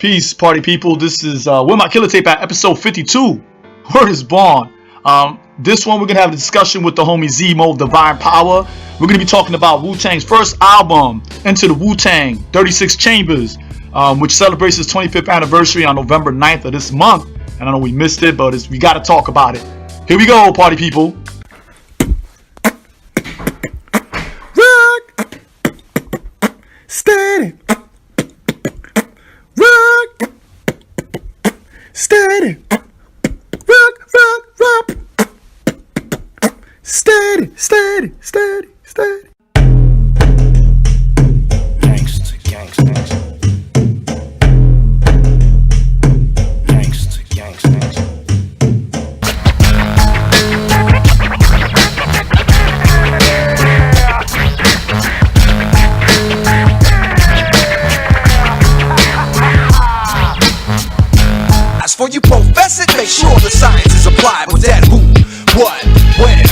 Peace, party people. This is With My Killer Tape at episode 52. Word is born. This one we're going to have a discussion with the homie ZMO Divine Power. We're going to be talking about Wu-Tang's first album, Into the Wutang, 36 Chambers, which celebrates its 25th anniversary on November 9th of this month. And I know we missed it, but we got to talk about it. Here we go, party people. Rock, steady. Rock, steady. Rock, rock, rock. Steady, steady, steady, steady. Gangsta, gangsta, gangsta, gangsta. As for you profess it, make sure the science is applied. But then who, what, when?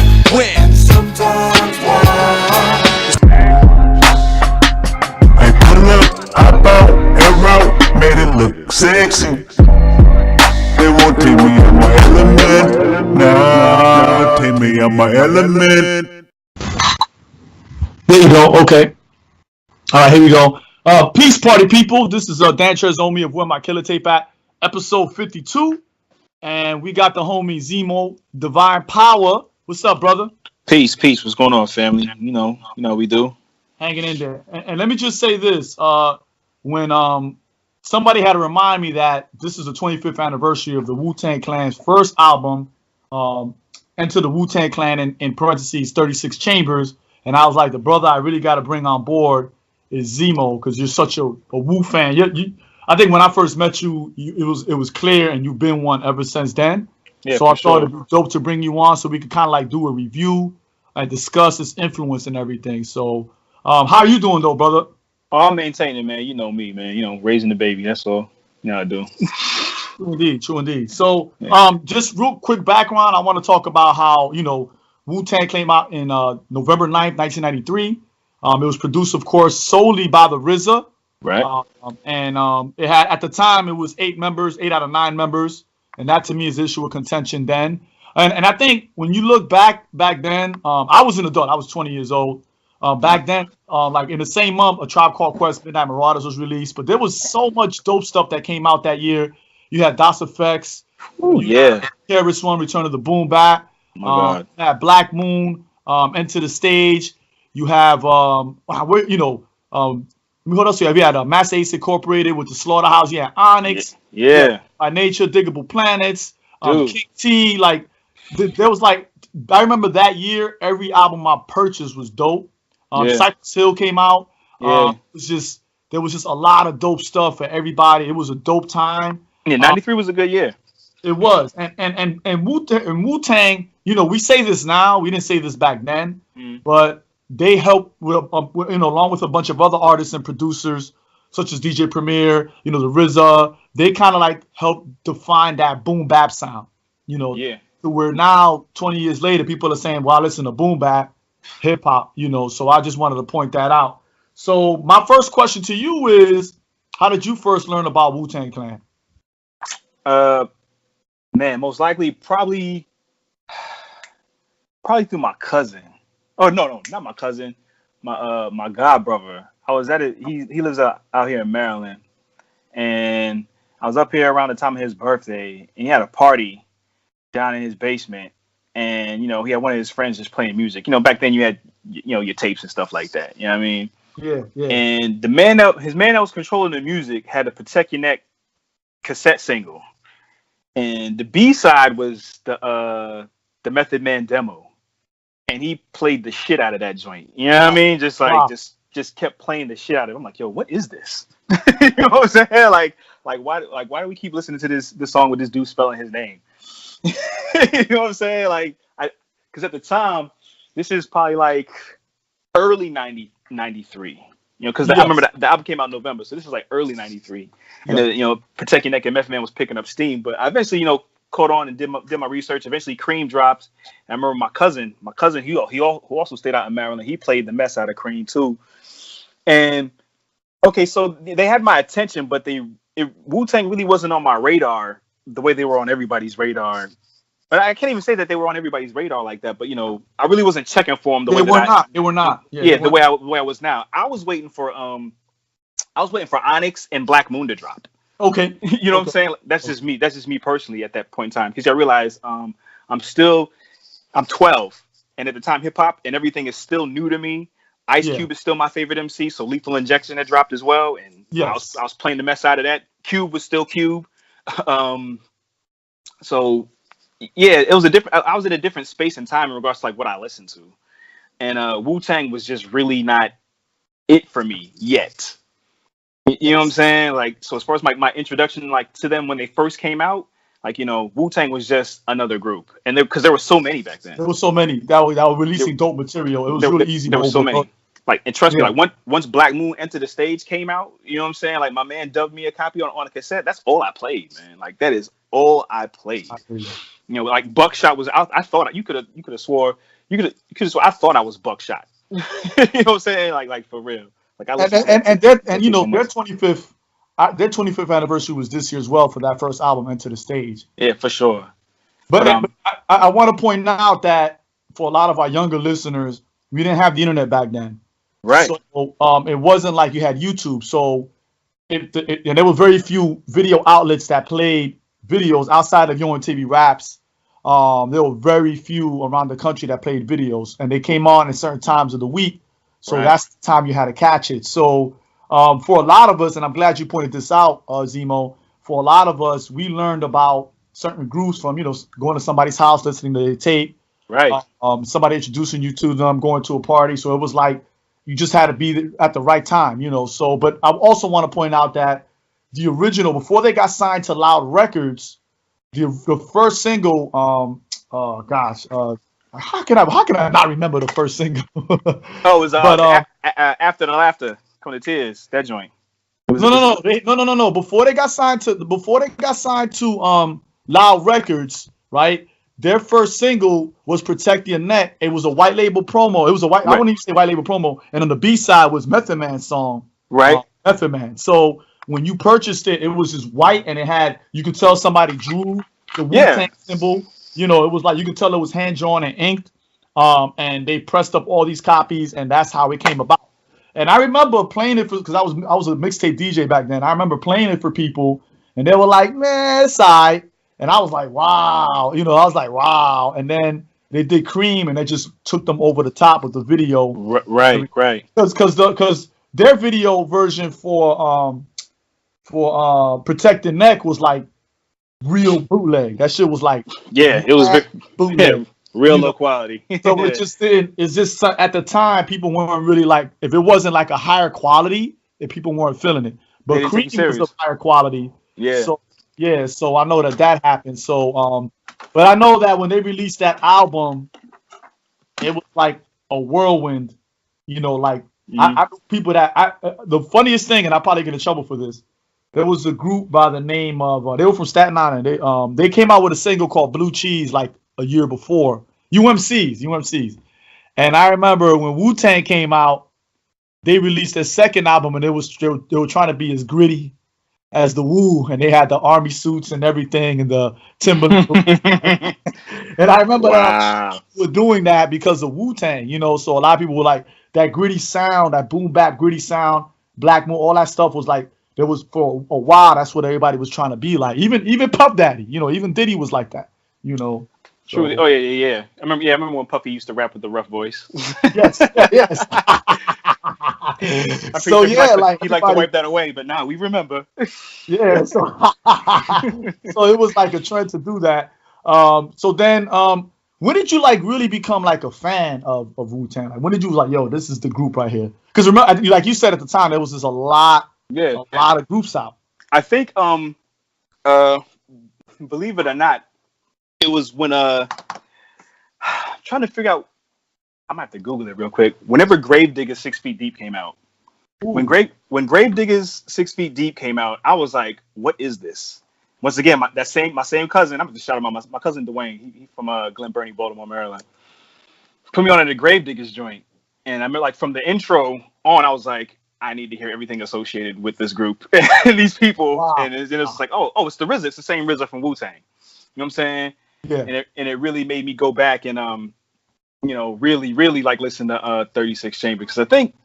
Sometimes I pull up, hop out, air out, made it look sexy. They won't take me out my element. Nah, take me out my element. There you go. Okay. All right, here we go. Peace, party people. This is DanTresOMi of Where My Killer Tape at, episode 52. And we got the homie ZMO Divine Power. What's up, brother? Peace. What's going on, family? You know we do. Hanging in there. And let me just say this. When somebody had to remind me that this is the 25th anniversary of the Wu Tang Clan's first album, Enter the Wu Tang Clan, in parentheses, 36 Chambers. And I was like, the brother I really got to bring on board is ZMO, because you're such a Wu fan. I think when I first met you, it was clear, and you've been one ever since then. Yeah, so I thought sure. it'd be dope to bring you on so we could kind of like do a review and discuss his influence and everything. So how are you doing though, brother? Oh, I'm maintaining, man. You know me, man. You know, raising the baby. That's all. You know I do. True indeed. So just real quick background. I want to talk about how, Wu-Tang came out in November 9th, 1993. It was produced, of course, solely by the RZA. Right. It had, at the time, it was 8 out of 9 members. And that to me is an issue of contention then. And I think when you look back then, I was an adult. I was 20 years old. Back then, like in the same month, A Tribe Called Quest, Midnight Marauders was released. But there was so much dope stuff that came out that year. You had Das Effects. Oh, yeah. Terrorist One, Return of the Boom Bap. Oh, my God. You had Black Moon, Enter the Stage. You have, what else you have? You had Master Ace Incorporated with the Slaughterhouse. You had Onyx. Yeah. By Nature, Diggable Planets, Dude. King T. Like, there was like, I remember that year, every album I purchased was dope. Yeah. Cypress Hill came out. Yeah. There was just a lot of dope stuff for everybody. It was a dope time. Yeah, 93 was a good year. It was. And Wu-Tang, we say this now. We didn't say this back then. But they helped, along with a bunch of other artists and producers, such as DJ Premier, the RZA. They kind of like helped define that boom bap sound, Yeah. To where now, 20 years later, people are saying, well, I listen to boom bap, hip hop, so I just wanted to point that out. So my first question to you is, how did you first learn about Wu-Tang Clan? Man, most likely probably through my cousin. Oh, no, not my cousin. My god brother. I was at it. He lives out here in Maryland, and I was up here around the time of his birthday, and he had a party down in his basement, and he had one of his friends just playing music. Back then you had your tapes and stuff like that. You know what I mean? Yeah. And his man that was controlling the music had a Protect Your Neck cassette single, and the B-side was the Method Man demo. And he played the shit out of that joint. You know what I mean? Just like just kept playing the shit out of it. I'm like, yo, what is this? You know what I'm saying? Like why do we keep listening to this song with this dude spelling his name? You know what I'm saying? Because at the time, this is probably like early 93. Because I remember the album came out in November, so this is like early 93. And then, Protect Your Neck and Method Man was picking up steam. But I eventually, caught on and did my research. Eventually, Cream drops. And I remember my cousin, who also stayed out in Maryland, he played the mess out of Cream too. And okay, so they had my attention, but it Wu Tang really wasn't on my radar the way they were on everybody's radar. But I can't even say that they were on everybody's radar like that. But I really wasn't checking for them the way that They were not. Yeah, the way I was now. I was waiting for Onyx and Black Moon to drop. Okay. You know what I'm saying? That's just me. That's just me personally at that point in time. Because I realized I'm 12, and at the time hip hop and everything is still new to me. Ice Cube is still my favorite MC, so Lethal Injection had dropped as well, and I was playing the mess out of that. Cube was still Cube. So yeah, it was I was in a different space and time in regards to like what I listened to, and Wu-Tang was just really not it for me yet. You know what I'm saying? Like, so as far as my introduction like to them when they first came out, like, Wu-Tang was just another group, and because there were so many back then. There were so many that were releasing dope material. It was really easy. There were so many. Like, and trust me, like once Black Moon Enter the Stage came out, you know what I'm saying? Like, my man dubbed me a copy on a cassette. That's all I played, man. Like, that is all I played. Like Buckshot was out. I thought you could have swore I thought I was Buckshot. You know what I'm saying? Like for real. Like I was and their 25th anniversary was this year as well for that first album, Enter the Stage. Yeah, for sure. But I want to point out that for a lot of our younger listeners, we didn't have the internet back then. Right. So it wasn't like you had YouTube. So and there were very few video outlets that played videos outside of TV Raps. There were very few around the country that played videos, and they came on at certain times of the week. So that's the time you had to catch it. So for a lot of us, and I'm glad you pointed this out, ZMO, for a lot of us, we learned about certain groups from, going to somebody's house, listening to their tape. Right. Somebody introducing you to them, going to a party. So it was like you just had to be at the right time, So, but I also want to point out that the original, before they got signed to Loud Records, the first single, how can I not remember the first single? It was After the Laughter, Come to Tears, that joint. No. Before they got signed to Loud Records, right? Their first single was Protect Your Neck. It was a white label promo. It was I wouldn't even say white label promo. And on the B side was Method Man's song. Right. Method Man. So when you purchased it, it was just white, and you could tell somebody drew the Wu-Tang symbol. It was like you could tell it was hand drawn and inked. And they pressed up all these copies, and that's how it came about. And I remember playing it because I was a mixtape DJ back then. I remember playing it for people, and they were like, "Man, it's all right." And I was like, "Wow," wow. And then they did Cream, and they just took them over the top with the video. Right. Because their video version for Protect the Neck was like real bootleg. That shit was like it was bootleg. Real low quality. So it just at the time people weren't really like, if it wasn't like a higher quality, if people weren't feeling it. But Cream was of higher quality. Yeah. So I know that happened. So but I know that when they released that album, it was like a whirlwind. I know people that the funniest thing, and I'll probably get in trouble for this. There was a group by the name of they were from Staten Island. They came out with a single called Blue Cheese like a year before. UMCs. And I remember when Wu-Tang came out, they released their second album, and they were trying to be as gritty as the Wu, and they had the army suits and everything and the Timberland. And I remember that we were doing that because of Wu-Tang, so a lot of people were like, that gritty sound, that boom bap gritty sound, Black Moon, all that stuff was like, there was for a while, that's what everybody was trying to be like. Even Puff Daddy, even Diddy was like that, Truly. Oh yeah. I remember when Puffy used to rap with the rough voice. Yes. So yeah, he liked to wipe that away, but now we remember. Yeah. So it was like a trend to do that. So then, when did you really become like a fan of Wu-Tang? Like when did you like, yo, this is the group right here? Because remember, like you said at the time, there was just a lot of groups out. I think, believe it or not, it was when trying to figure out. I'm gonna have to Google it real quick. Whenever Gravediggers 6 Feet Deep came out, when Gravediggers 6 Feet Deep came out, I was like, "What is this?" Once again, my same cousin. I'm gonna shout him out. My cousin Dwayne. He from Glen Burnie, Baltimore, Maryland. Put me on at the Gravediggers joint, and I remember like from the intro on, I was like, I need to hear everything associated with this group and these people. Wow. And it's just like, oh, it's the RZA. It's the same RZA from Wu-Tang. You know what I'm saying? Yeah. And it really made me go back and you know, really like listen to 36 Chambers, because I think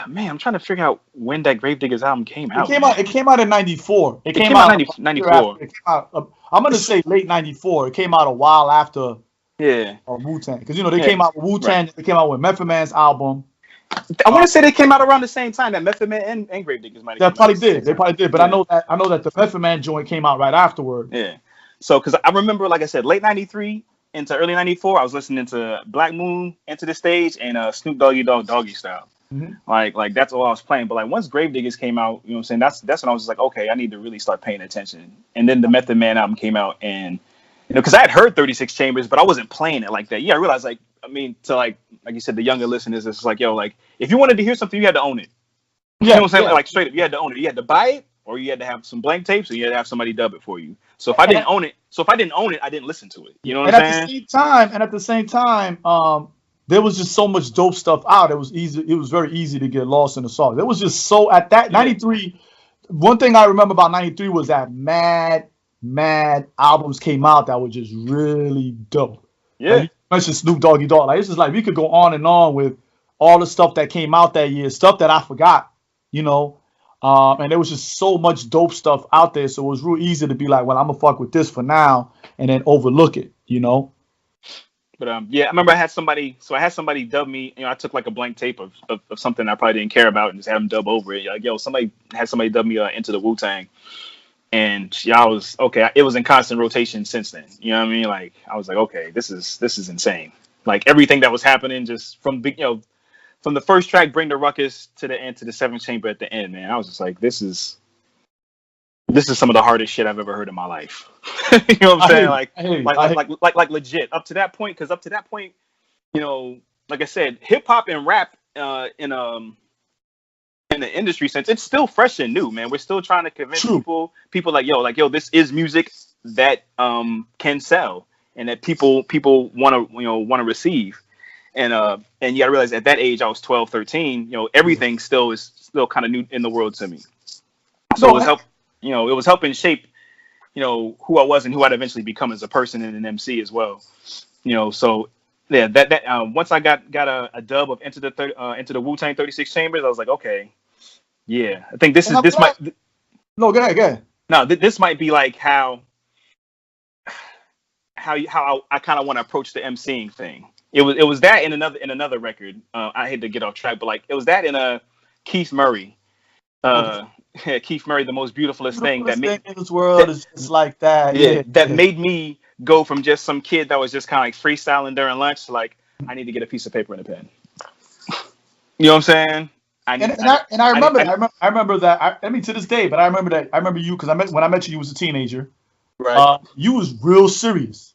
man, I'm trying to figure out when that Gravediggers album came out. It came out in '94. It came out in 94. It came out, I'm gonna say late '94. It came out a while after Wu-Tang, because you know they came out with Wu-Tang. Right. They came out with Method Man's album. I want to say they came out around the same time that Method Man and Gravediggers might have. They probably did. But I know that the Method Man joint came out right afterward. Yeah. So because I remember, like I said, late '93 into early '94, I was listening to Black Moon, Enter the Stage, and Snoop Doggy Dogg Doggy Style. Mm-hmm. Like that's all I was playing. But like once Gravediggers came out, you know what I'm saying? That's when I was just like, okay, I need to really start paying attention. And then the Method Man album came out, and you know, because I had heard 36 Chambers, but I wasn't playing it like that. Yeah, I realized like you said, the younger listeners, it's like, yo, like if you wanted to hear something, you had to own it. You know what I'm saying? Like straight up, you had to own it. You had to buy it, or you had to have some blank tapes, or you had to have somebody dub it for you. So if I didn't own it, I didn't listen to it. You know what I'm saying? At the same time, there was just so much dope stuff out. It was easy. It was very easy to get lost in the song. There was just so at that '93. One thing I remember about '93 was that mad albums came out that were just really dope. Yeah. Like, you mentioned Snoop Doggy Dogg. Like it's just like we could go on and on with all the stuff that came out that year, stuff that I forgot, you know. And there was just so much dope stuff out there, so it was real easy to be like, well, I'm gonna fuck with this for now and then overlook it, you know. But yeah, I remember I had somebody dub me. You know, I took like a blank tape of something I probably didn't care about and just had them dub over it. Like, yo, somebody dub me Into the Wu-Tang, and yeah, it was in constant rotation since then. You know what I mean? Like, I was like, okay, this is insane. Like everything that was happening just from the first track, Bring the Ruckus, to the end, to the Seventh Chamber at the end, man. I was just like, this is some of the hardest shit I've ever heard in my life. You know what I'm saying? Like legit. Up to that point, you know, like I said, hip hop and rap in the industry sense, it's still fresh and new, man. We're still trying to convince people like yo, this is music that can sell and that people want to receive. And you gotta realize at that age, I was 12, 13, you know, everything is still kind of new in the world to me. So it was helping shape, you know, who I was and who I'd eventually become as a person and an MC as well. You know, so yeah, that once I got a dub of Into the Wu-Tang 36 Chambers, I was like, okay, yeah, I think this might. No, go ahead. No, this might be like how I kind of want to approach the MCing thing. It was that in another record. I hate to get off track, but like it was that in a Keith Murray. Keith Murray, The Most Beautifulest Thing that made in this world is just like that. Yeah, that made me go from just some kid that was just kind of like freestyling during lunch to like, I need to get a piece of paper and a pen. You know what I'm saying? I remember that. I mean, to this day, but I remember that. I remember you because when I met you, you was a teenager. Right. You was real serious.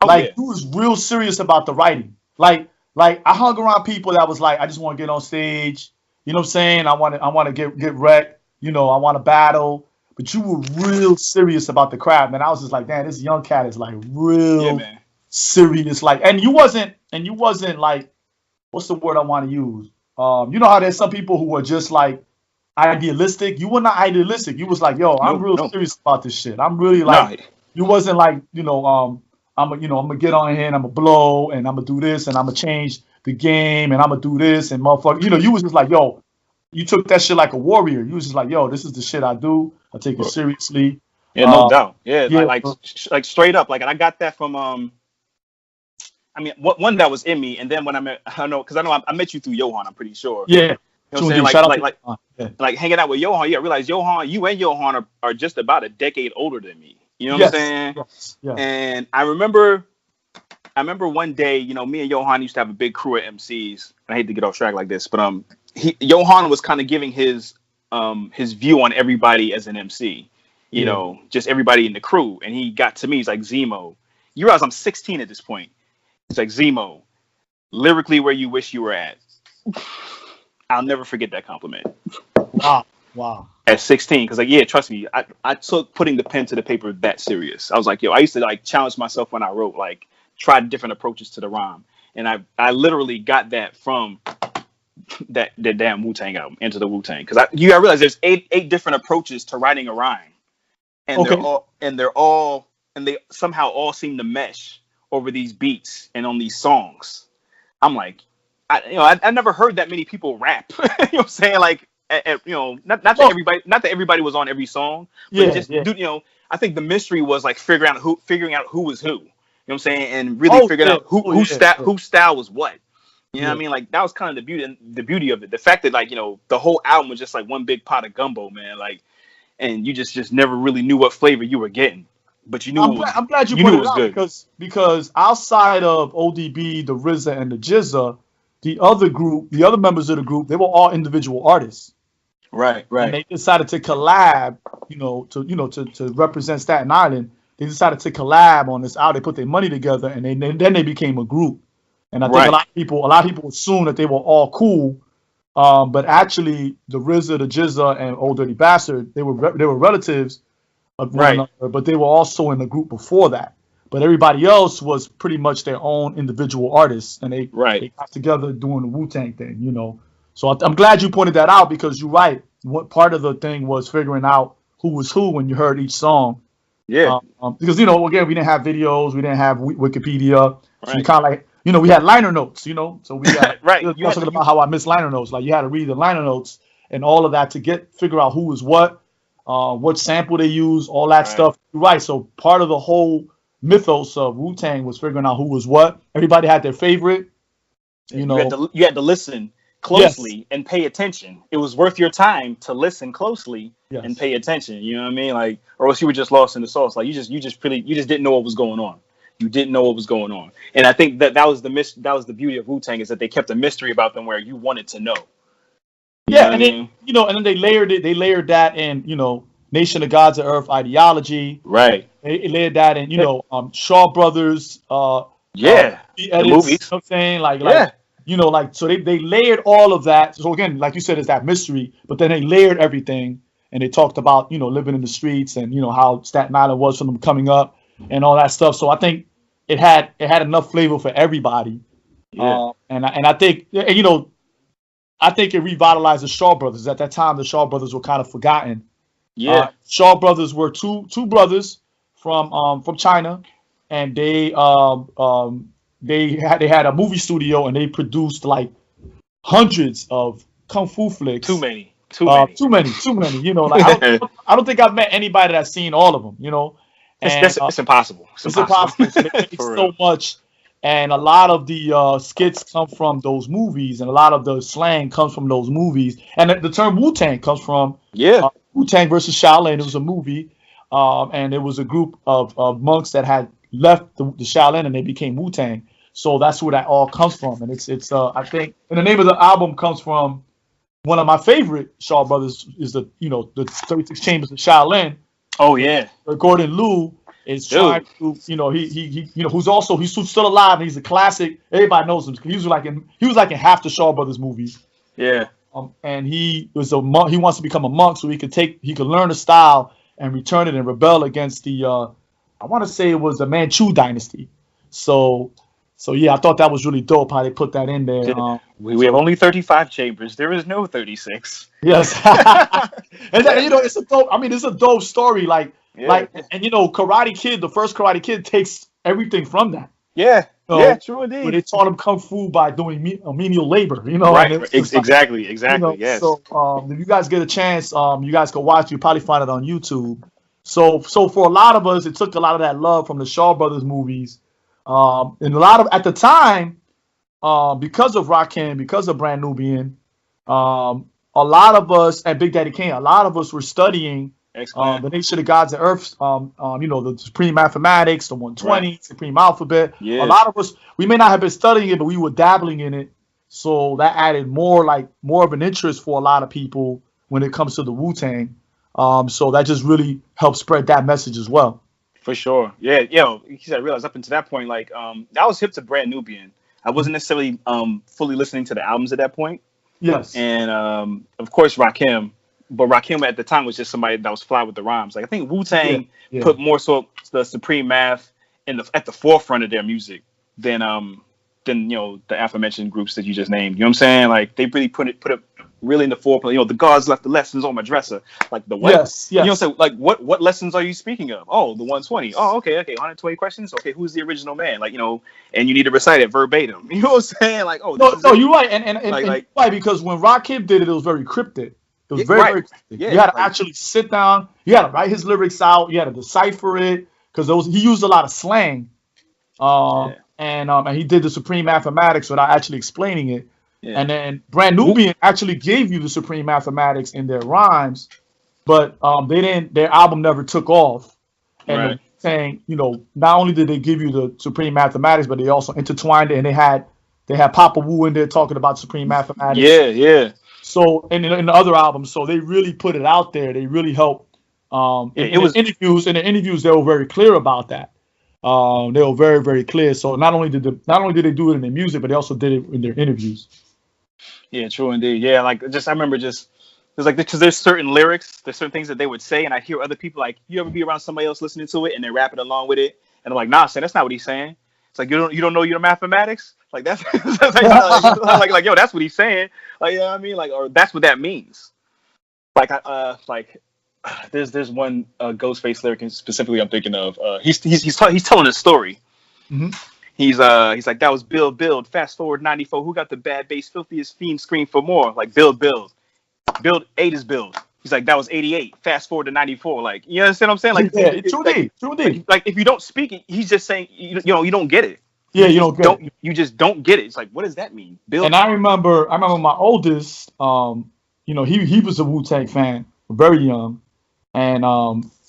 You was real serious about the writing. Like I hung around people that was like, I just want to get on stage. You know what I'm saying? I want to get wrecked. You know, I want to battle. But you were real serious about the craft, man. I was just like, man, this young cat is like real serious. Like, and you wasn't like, what's the word I want to use? You know how there's some people who are just like idealistic. You were not idealistic. You was like, yo, I'm real serious about this shit. I'm really like, you wasn't like, you know, I'm gonna get on here and I'm gonna blow and I'm gonna do this and I'm gonna change the game and I'm gonna do this and motherfucker. You know, you was just like, yo, you took that shit like a warrior. You was just like, yo, this is the shit I do. I take it seriously. Yeah, no doubt. Yeah, like straight up. Like, and I got that from I mean, one that was in me, and then when I met I met you through Johan. I'm pretty sure. Yeah. You know what I'm saying? Like hanging out with Johan. Yeah, I realized you and Johan are just about a decade older than me. You know what I'm saying? Yes. And I remember one day, you know, me and Johan used to have a big crew of MCs. I hate to get off track like this, but Johan was kind of giving his view on everybody as an MC. You know, just everybody in the crew. And he got to me, he's like, ZMO. You realize I'm 16 at this point. It's like, ZMO, lyrically where you wish you were at. I'll never forget that compliment. Wow. At 16, because like, yeah, trust me, I took putting the pen to the paper that serious. I was like, yo, I used to like challenge myself when I wrote, like tried different approaches to the rhyme. And I literally got that from that damn Wu-Tang album, Enter the Wu-Tang, because you gotta realize there's eight different approaches to writing a rhyme, and Okay. they somehow all seem to mesh over these beats and on these songs. I'm like, I never heard that many people rap. You know what I'm saying? Like, not that everybody was on every song, but just I think the mystery was like figuring out who was who. You know what I'm saying? And really figuring out whose style was what. You know what I mean? Like, that was kind of the beauty of it. The fact that, like, the whole album was just like one big pot of gumbo, man. Like, and you just never really knew what flavor you were getting, but you knew I'm glad you knew pointed it it was out good. because outside of ODB, the RZA, and the GZA, the other members of the group, they were all individual artists. Right. And they decided to collab, to represent Staten Island. They decided to collab on this album. They put their money together, and then they became a group. And I think a lot of people assumed that they were all cool, but actually, the RZA, the GZA, and Old Dirty Bastard, they were relatives of one another, but they were also in the group before that. But everybody else was pretty much their own individual artists, and they got together doing the Wu-Tang thing, So I'm glad you pointed that out, because you're right. What part of the thing was figuring out who was who when you heard each song. Yeah. Because again, we didn't have videos, we didn't have Wikipedia, so you kind of like we had liner notes, so we got You're talking about how I miss liner notes. Like, you had to read the liner notes and all of that to figure out who was what sample they use, all that stuff. You're right. So part of the whole mythos of Wu-Tang was figuring out who was what. Everybody had their favorite. You had to listen closely and pay attention. It was worth your time to listen closely and pay attention. You know what I mean? Like, or else you were just lost in the sauce. Like, you just didn't know what was going on. You didn't know what was going on. And I think that was the beauty of Wu-Tang, is that they kept a mystery about them where you wanted to know. And then they layered it. They layered that in, Nation of Gods of Earth ideology. Right. They layered that in, Shaw Brothers. The movies. You know what I'm saying? So they layered all of that. So again, like you said, it's that mystery, but then they layered everything, and they talked about, living in the streets, and, how Staten Island was for them coming up and all that stuff. So I think it had enough flavor for everybody. And I think, I think it revitalized the Shaw Brothers. At that time, the Shaw Brothers were kind of forgotten. Shaw Brothers were two brothers from China, and they had a movie studio, and they produced like hundreds of kung fu flicks. Too many. Like, I don't think I've met anybody that's seen all of them. It's impossible. It's impossible. So they make so much. And a lot of the skits come from those movies, and a lot of the slang comes from those movies. And the term Wu-Tang comes from Wu-Tang versus Shaolin. It was a movie, and it was a group of monks that had left the Shaolin, and they became Wu-Tang. So that's where that all comes from. And it's I think, and the name of the album comes from one of my favorite Shaw Brothers, is the 36 Chambers of Shaolin. Oh yeah, Gordon Liu is trying to, he he's still alive, and he's a classic. Everybody knows him. He was like in half the Shaw Brothers movies. Yeah. And he was a monk. He wants to become a monk so he could learn the style and return it and rebel against the I want to say it was the Manchu dynasty. So yeah, I thought that was really dope how they put that in there. We have only 35 chambers. There is no 36. Yes. And it's a dope. I mean, it's a dope story. Karate Kid, the first Karate Kid, takes everything from that. Yeah. True indeed. Where they taught him kung fu by doing menial labor. Right. Exactly. Yes. So if you guys get a chance, you guys can watch. You'll probably find it on YouTube. So for a lot of us, it took a lot of that love from the Shaw Brothers movies. And a lot of, at the time, because of Rakim, because of Brand Nubian, a lot of us, and Big Daddy Kane, a lot of us were studying the Nation of Gods and Earths, the Supreme Mathematics, the 120, Supreme Alphabet. Yeah. A lot of us, we may not have been studying it, but we were dabbling in it. So that added more of an interest for a lot of people when it comes to the Wu-Tang. So that just really helped spread that message as well. For sure. Yeah. I realized up until that point, I was hip to Brand Nubian. I wasn't necessarily fully listening to the albums at that point. Yes. And of course Rakim, but Rakim at the time was just somebody that was fly with the rhymes. Like, I think Wu-Tang put more so the Supreme Math at the forefront of their music than than the aforementioned groups that you just named. You know what I'm saying? Like they really put it really in the forefront. The gods left the lessons on my dresser. Like the what? Yes, You know, yes. so like what lessons are you speaking of? Oh, the 120. Oh, okay, 120 questions. Okay, who's the original man? Like and you need to recite it verbatim. You know what I'm saying? Like No, this is no, it. you're right, and Like- you're right, because when Rakim did it, it was very cryptic. It was Yeah, very, right. very cryptic. Yeah, You had to like- actually sit down. You had to write his lyrics out. You had to decipher it because he used a lot of slang. Yeah. And he did the Supreme Mathematics without actually explaining it. Yeah. And then Brand Nubian actually gave you the Supreme Mathematics in their rhymes, but they didn't. Their album never took off. And Right. saying, not only did they give you the Supreme Mathematics, but they also intertwined it, and they had Papa Wu in there talking about Supreme Mathematics. Yeah. So in the other albums, so they really put it out there. They really helped. In the interviews, they were very clear about that. They were very, very clear. So not only did they do it in their music, but they also did it in their interviews. Yeah, true indeed. Yeah, like I remember there's like because there's certain lyrics, there's certain things that they would say, and I hear other people like you ever be around somebody else listening to it and they're rapping along with it, and I'm like, nah, son, that's not what he's saying. It's like you don't know your mathematics, like that's like yo, that's what he's saying, like I mean, like or that's what that means. Like there's one Ghostface lyric specifically I'm thinking of. He's telling a story. Mm-hmm. He's like that was build. Fast forward 94. Who got the bad bass? Filthiest fiend scream for more. Like build. 8 is build. He's like that was 88. Fast forward to 94. Like you understand what I'm saying? Like yeah, true indeed. Like if you don't speak it, he's just saying you don't get it. Yeah, you don't get it. You just don't get it. It's like what does that mean? Build. And I remember my oldest, he was a Wu Tang fan, very young, and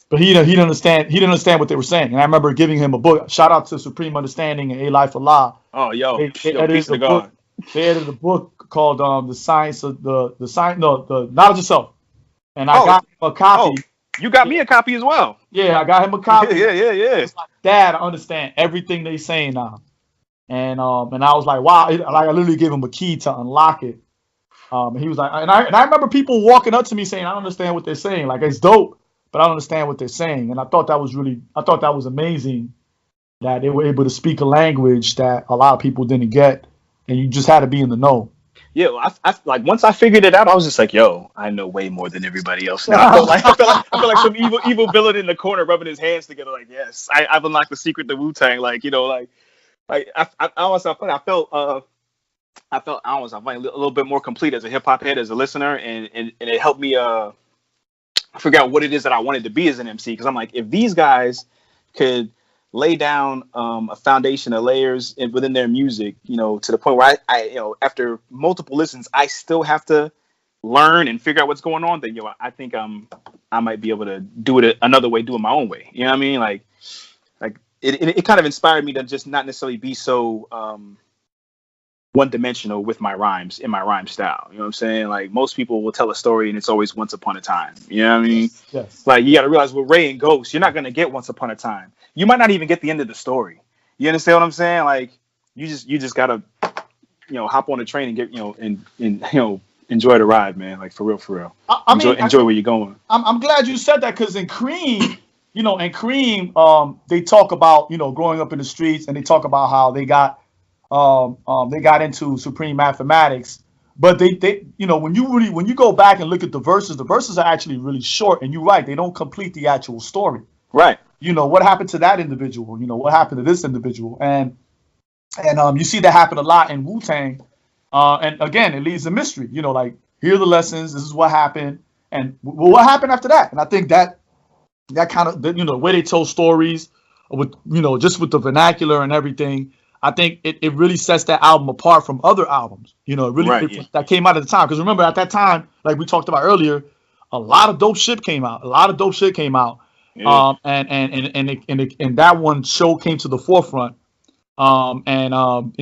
but he didn't understand what they were saying. And I remember giving him a book. Shout out to Supreme Understanding and A Life Allah. Oh, They edited peace to a God. book. They edited a book called the Science of the Knowledge of Self. And I got him a copy. You got me a copy as well. Yeah, I got him a copy. Yeah. It's like, Dad, I understand everything they saying now. And I was like, wow, like I literally gave him a key to unlock it. And he was like, and I remember people walking up to me saying, I don't understand what they're saying. Like it's dope, but I don't understand what they're saying. And I thought that was amazing that they were able to speak a language that a lot of people didn't get, and you just had to be in the know. Yeah, well, I like once I figured it out, I was just like, yo, I know way more than everybody else now. I felt like some evil villain in the corner rubbing his hands together, like, yes, I've unlocked the secret to Wu-Tang. Like, I almost felt I almost a little bit more complete as a hip hop head, as a listener, and it helped me figure out what it is that I wanted to be as an MC. Because I'm like, if these guys could lay down a foundation of layers within their music, to the point where I after multiple listens, I still have to learn and figure out what's going on. Then I think I might be able to do it another way, do it my own way. You know what I mean? Like it kind of inspired me to just not necessarily be so one-dimensional with my rhymes in my rhyme style. You know what I'm saying? Like most people will tell a story and it's always once upon a time. You know what I mean? Yes. Like you got to realize with Ray and Ghost, you're not going to get once upon a time. You might not even get the end of the story. You understand what I'm saying? Like you just got to hop on the train and get and enjoy the ride, man. Like for real. Enjoy where you're going. I'm glad you said that, because in Cream, they talk about growing up in the streets, and they talk about how they got into Supreme Mathematics. But they when you go back and look at the verses are actually really short, and you're right, they don't complete the actual story. Right. What happened to that individual? What happened to this individual? And you see that happen a lot in Wu-Tang. And again, it leaves a mystery. Like, here are the lessons. This is what happened, and what happened after that. And I think that kind of the way they told stories with just with the vernacular and everything. I think it really sets that album apart from other albums. That came out at the time. Because remember, at that time, like we talked about earlier, a lot of dope shit came out. Yeah. And that one show came to the forefront. In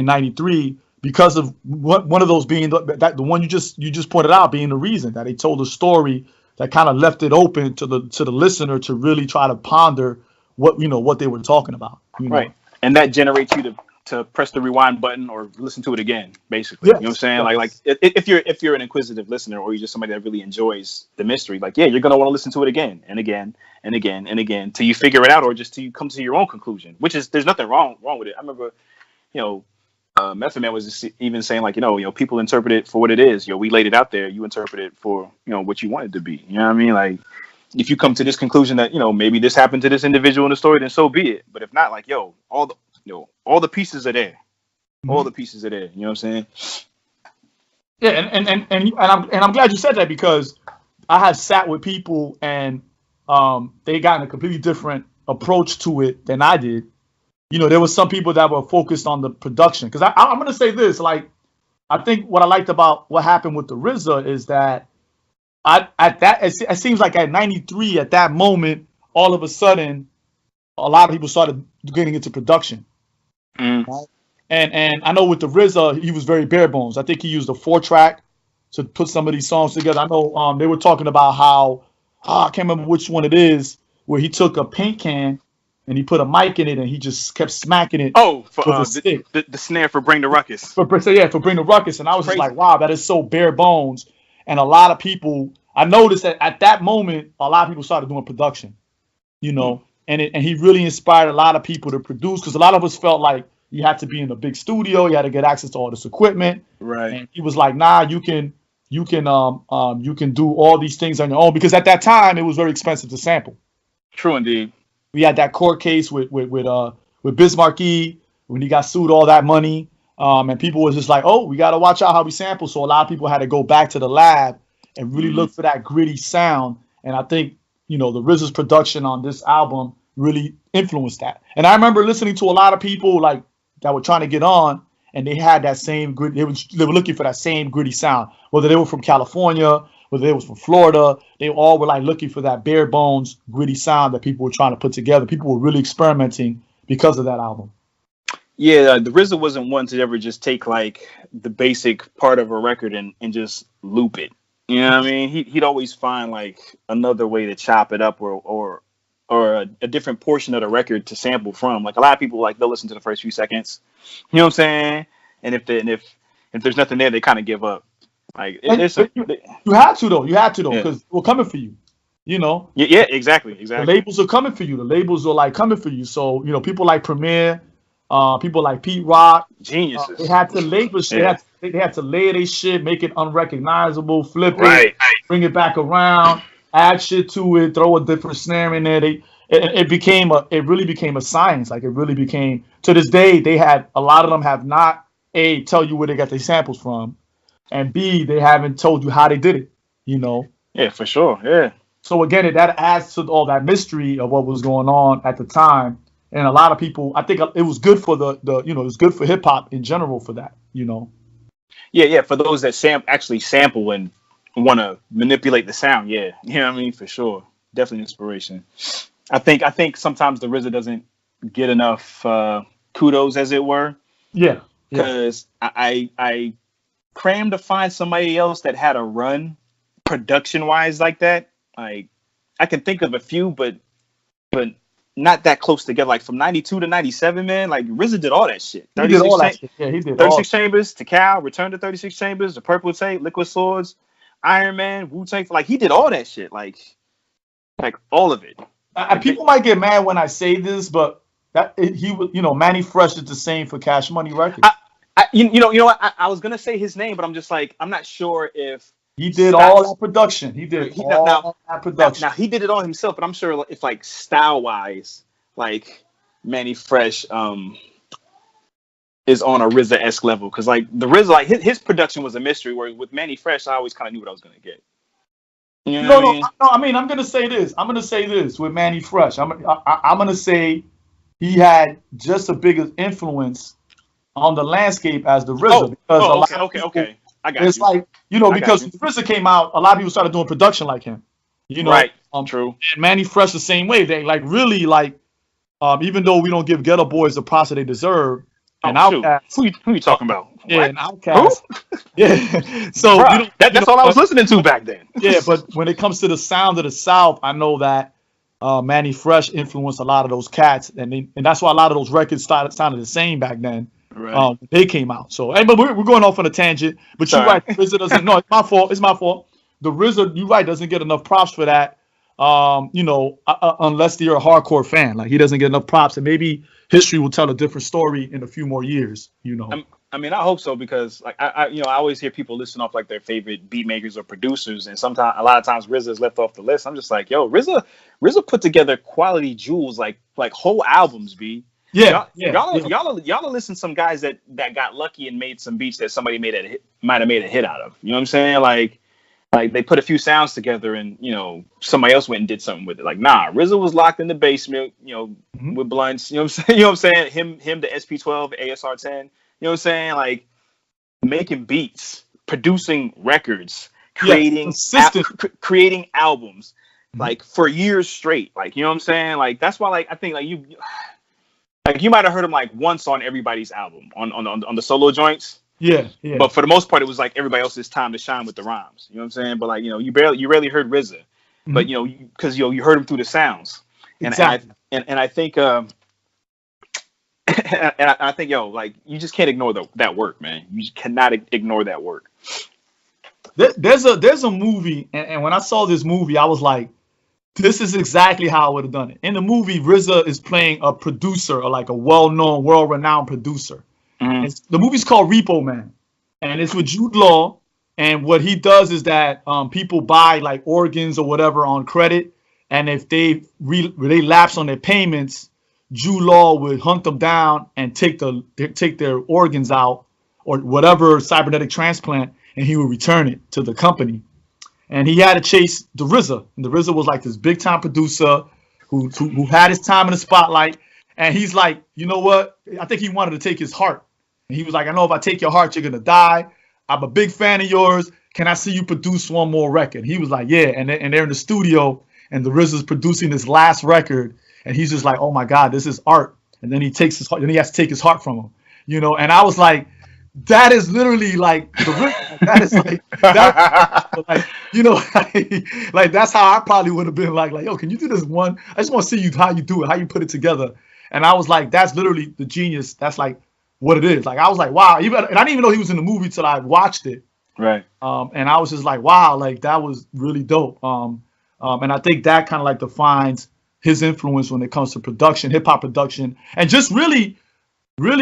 '93, because of one of those being the one you just pointed out being the reason that they told a story that kind of left it open to the listener to really try to ponder what they were talking about. Right, and that generates you to press the rewind button or listen to it again, basically. Yes. You know what I'm saying? Yes. Like if you're an inquisitive listener, or you're just somebody that really enjoys the mystery, like you're gonna want to listen to it again and again and again and again till you figure it out, or just till you come to your own conclusion. Which is there's nothing wrong with it. I remember, Method Man was just even saying like, people interpret it for what it is. We laid it out there. You interpret it for, what you want it to be. You know what I mean? Like, if you come to this conclusion that, maybe this happened to this individual in the story, then so be it. But if not, like, all the pieces are there. All the pieces are there. You know what I'm saying? Yeah, and I'm glad you said that, because I have sat with people and they got a completely different approach to it than I did. There was some people that were focused on the production. Because I'm going to say this, like, I think what I liked about what happened with the RZA is that it seems like at 93, at that moment, all of a sudden, a lot of people started getting into production. Right? And I know with the RZA, he was very bare bones. I think he used a 4-track to put some of these songs together. I know they were talking about how, I can't remember which one it is, where he took a paint can and he put a mic in it and he just kept smacking it. Oh, for with a stick. The snare for Bring the Ruckus. For Bring the Ruckus. And I was just like, wow, that is so bare bones. And a lot of people, I noticed that at that moment, a lot of people started doing production, and he really inspired a lot of people to produce, because a lot of us felt like you had to be in a big studio, you had to get access to all this equipment. Right. And he was like, nah, you can do all these things on your own, because at that time it was very expensive to sample. True indeed. We had that court case with Bismarck E when he got sued all that money. And people was just like, oh, we got to watch out how we sample. So a lot of people had to go back to the lab and really look for that gritty sound. And I think, the RZA's production on this album really influenced that. And I remember listening to a lot of people like that were trying to get on, and they had that same grit. They were looking for that same gritty sound, whether they were from California, whether they was from Florida. They all were like looking for that bare bones gritty sound that people were trying to put together. People were really experimenting because of that album. Yeah, the RZA wasn't one to ever just take like the basic part of a record and just loop it. You know what I mean? He'd always find like another way to chop it up or a different portion of the record to sample from. Like a lot of people, like, they'll listen to the first few seconds. You know what I'm saying? And if there's nothing there, they kind of give up. Like you had to though. You had to though, because we're coming for you. Yeah, exactly. The labels are coming for you. The labels are like coming for you. So people like Premier, people like Pete Rock, geniuses. They had to label shit. Yeah. They had to layer their shit, make it unrecognizable, flip Right. it, bring it back around, add shit to it, throw a different snare in there. It really became a science. Like, it really became, to this day, they had, a lot of them have not, A, tell you where they got their samples from, and B, they haven't told you how they did it, Yeah, for sure. Yeah. So again, that adds to all that mystery of what was going on at the time. And a lot of people, I think it was good for it was good for hip hop in general for that, Yeah, for those that actually sample and want to manipulate the sound, yeah. You know what I mean? For sure. Definitely inspiration. I think sometimes the RZA doesn't get enough kudos, as it were. Yeah. Because I crammed to find somebody else that had a run production-wise like that. Like, I can think of a few, but not that close together. Like from 92 to 97, man, like RZA did all that shit. He did all that shit. Yeah, he did 36 Chambers, Tikal, Return to 36 Chambers, The Purple Tape, Liquid Swords, Iron Man, Wu Tang. Like, he did all that shit. Like all of it. People might get mad when I say this, but he was, Manny Fresh did the same for Cash Money Records. You know what? I was gonna say his name, but I'm just like, I'm not sure if he did all that production. He did all that production. Now he did it all himself, but I'm sure if like style wise, like Manny Fresh is on a RZA-esque level, because like the RZA, like his production was a mystery. Where with Manny Fresh, I always kind of knew what I was gonna get. You know what I mean? No. I mean, I'm gonna say this with Manny Fresh. I'm gonna say he had just a bigger influence on the landscape as the RZA, because okay. I got it's you. Like, because when RZA came out, a lot of people started doing production like him. Right. True. And Manny Fresh the same way. They like really like, even though we don't give Ghetto Boys the props that they deserve, and Outkast. Who you talking about? Yeah, and Outkast. Yeah. So that's all I was listening to back then. Yeah, but when it comes to the sound of the South, I know that Manny Fresh influenced a lot of those cats, and that's why a lot of those records sounded the same back then. Right. They came out. So, but we're going off on a tangent. But you're right. RZA doesn't. No, it's my fault. The RZA, you're right, doesn't get enough props for that. Unless you're a hardcore fan, like he doesn't get enough props, and maybe history will tell a different story in a few more years. I mean, I hope so because like I always hear people listing off like their favorite beat makers or producers, and sometimes a lot of times RZA is left off the list. I'm just like, yo, RZA put together quality jewels like whole albums, B. Yeah, Y'all are listening to some guys that got lucky and made some beats that somebody might have made a hit out of. You know what I'm saying? Like they put a few sounds together and somebody else went and did something with it. Like nah, RZA was locked in the basement, with blunts. You know what I'm saying? You know what I'm saying? Him the SP12, ASR10. You know what I'm saying? Like making beats, producing records, creating albums, like for years straight. Like you know what I'm saying? Like that's why like I think like you might have heard him like once on everybody's album on the solo joints. Yeah. But for the most part, it was like everybody else's time to shine with the rhymes. You know what I'm saying? But like you rarely heard RZA, but because you heard him through the sounds. Exactly. And I think and I think like you just can't ignore that work, man. You just cannot ignore that work. There's a movie, and when I saw this movie, I was like, this is exactly how I would have done it. In the movie, RZA is playing a producer, or like a well-known, world-renowned producer. The movie's called Repo Man, and it's with Jude Law. And what he does is that people buy like organs or whatever on credit, and if they lapse on their payments, Jude Law would hunt them down and take their organs out or whatever cybernetic transplant, and he would return it to the company. And he had to chase the RZA. And the RZA was like this big time producer who had his time in the spotlight. And he's like, you know what? I think he wanted to take his heart. And he was like, I know if I take your heart, you're gonna die. I'm a big fan of yours. Can I see you produce one more record? He was like, yeah. And they're in the studio, and the RZA's producing this last record. And he's just like, oh my God, this is art. And then he takes his heart, and he has to take his heart from him, And I was like, that is literally like that is like that, like like that's how I probably would have been like, yo, can you do this one? I just want to see how you do it, how you put it together. And I was like, that's literally the genius. That's like what it is. Like I was like, wow. And I didn't even know he was in the movie till I watched it. Right. And I was just like, wow, like that was really dope. And I think that kind of like defines his influence when it comes to production, hip hop production, and just really